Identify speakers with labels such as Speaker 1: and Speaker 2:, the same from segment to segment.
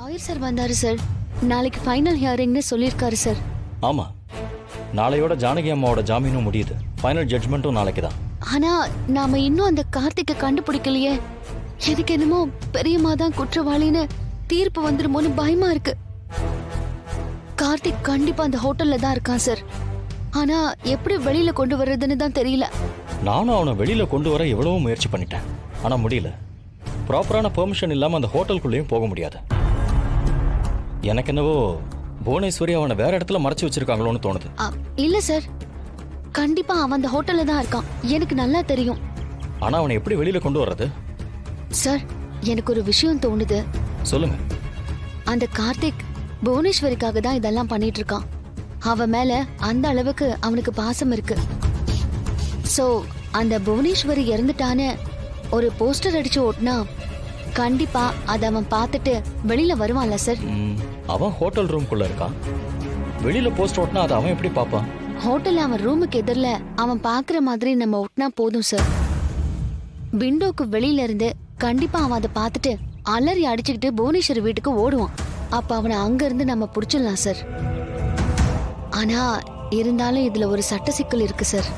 Speaker 1: Lawyer sir வந்தாரு sir. நாளைக்கு final ஹியரிங்னு சொல்லியிருக்காரு சார்.
Speaker 2: ஆமா, நாளையோட ஜானகி அம்மாவோட ஜாமீனும் முடியுது. ஃபைனல் ஜட்ஜ்மெண்ட்டும் நாளைக்கு தான்.
Speaker 1: ஆனா நாம இன்னும் அந்த கார்த்திகை கண்டுபிடிக்கலையே. எனக்கு என்னமோ பெரியம்மா தான் குற்றவாளின்னு தீர்ப்பு வந்துருமோன்னு பயமா இருக்கு. கார்த்திக் கண்டிப்பா அந்த ஹோட்டல்ல தான் இருக்கான் சார். ஆனா எப்படி வெளியில கொண்டு வர்றதுன்னு தான் தெரியல.
Speaker 2: நானும் அவனை வெளியில கொண்டு வர எவ்வளவோ முயற்சி பண்ணிட்டேன், ஆனா முடியல. ப்ராப்பரான பெர்மிஷன் இல்லாம அந்த ஹோட்டலுக்குள்ளேயும் போக முடியாது. எனக்கு என்னவோ புவனேஸ்வரி அவனை வேற இடத்துல மறைச்சு வச்சிருக்காங்களோன்னு தோணுது.
Speaker 1: இல்ல சார், கண்டிப்பா அவன் அந்த ஹோட்டல்ல தான் இருக்கான், எனக்கு நல்லா தெரியும்.
Speaker 2: ஆனா அவனை எப்படி வெளியில கொண்டு வர்றது?
Speaker 1: சார், எனக்கு ஒரு விஷயம் தோணுது.
Speaker 2: சொல்லுங்க.
Speaker 1: அந்த கார்த்திக் புவனேஸ்வரிக்காக தான் இதெல்லாம் பண்ணிட்டு இருக்கான். அவ மேல அந்த அளவுக்கு அவனுக்கு பாசம் இருக்கு. சோ அந்த புவனேஸ்வரி இறந்துட்டான்னு ஒரு போஸ்டர் அடிச்சு ஓட்டினா கண்டிப்பா அதை அவன் பார்த்துட்டு வெளியில வருவான்ல சார்.
Speaker 2: அவன் ஹோட்டல் ரூம்குள்ள இருக்கான், வெளியில போஸ்ட் ஓட்டினா அதை அவன் எப்படி பார்ப்பான்?
Speaker 1: ஹோட்டல்ல அவன் ரூமுக்கு எதிரில அவன் பாக்குற மாதிரி நம்ம ஒட்டினா போதும் சார். விண்டோக்கு வெளியில இருந்து கண்டிப்பா அவன் அதை பார்த்துட்டு அலறி அடிச்சுக்கிட்டு புவனேஸ்வரி வீட்டுக்கு ஓடுவான். அப்ப அவனை அங்க இருந்து நம்ம புடிச்சிடலாம் சார். ஆனா இருந்தாலும் இதுல ஒரு சட்ட சிக்கல் இருக்கு சார்.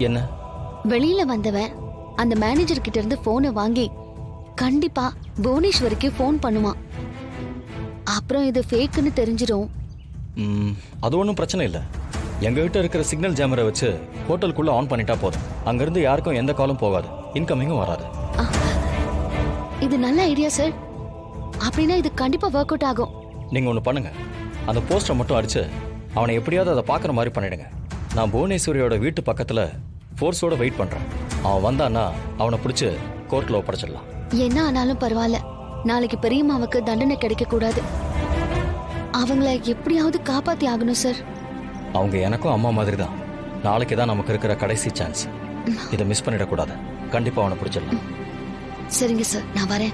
Speaker 2: என்ன?
Speaker 1: வெளியில வந்தவன் அந்த மேனேஜர் கிட்ட இருந்து போனை வாங்கி கண்டிப்பா புவனேஸ்வரிக்கு போன் பண்ணுவான். அப்புறம் இது ஃபேக்குன்னு தெரிஞ்சிரும்.
Speaker 2: அது ஒன்றும் பிரச்சனை இல்லை. எங்ககிட்ட இருக்கிற சிக்னல் ஜாமரை வச்சு ஹோட்டலுக்குள்ள ஆன் பண்ணிட்டா போதும். அங்கிருந்து யாருக்கும் எந்த காலும் போகாது, இன்கமிங்கும் வராது.
Speaker 1: இது நல்ல ஐடியா சார். அப்படின்னா இது கண்டிப்பா ஒர்க் அவுட் ஆகும்.
Speaker 2: நீங்க ஒன்று பண்ணுங்க, அந்த போஸ்டரை மட்டும் அடிச்சு அவனை எப்படியாவது அதை பார்க்குற மாதிரி பண்ணிடுங்க. நான் புவனேஸ்வரியோட வீட்டு பக்கத்துல ஃபோர்ஸோட வெயிட் பண்றேன். அவன் வந்தான்னா அவனை பிடிச்சி கோர்ட்ல ஒப்படைச்சிடலாம்.
Speaker 1: என்ன ஆனாலும் பரவாயில்ல, நாளைக்கு பெரியம்மாவுக்கு தண்டனை கிடைக்க கூடாது. அவங்கள எப்படியாவது காப்பாத்தி ஆகணும் சார்.
Speaker 2: அவங்க எனக்கும் அம்மா மாதிரி தான். நாளைக்கு தான் நமக்கு இருக்கிற கடைசி சான்ஸ். இதை மிஸ் பண்ணிடக்கூடாது. கண்டிப்பா அவனை பிடிச்சிடலாம்.
Speaker 1: சரிங்க சார், நான் வரேன்.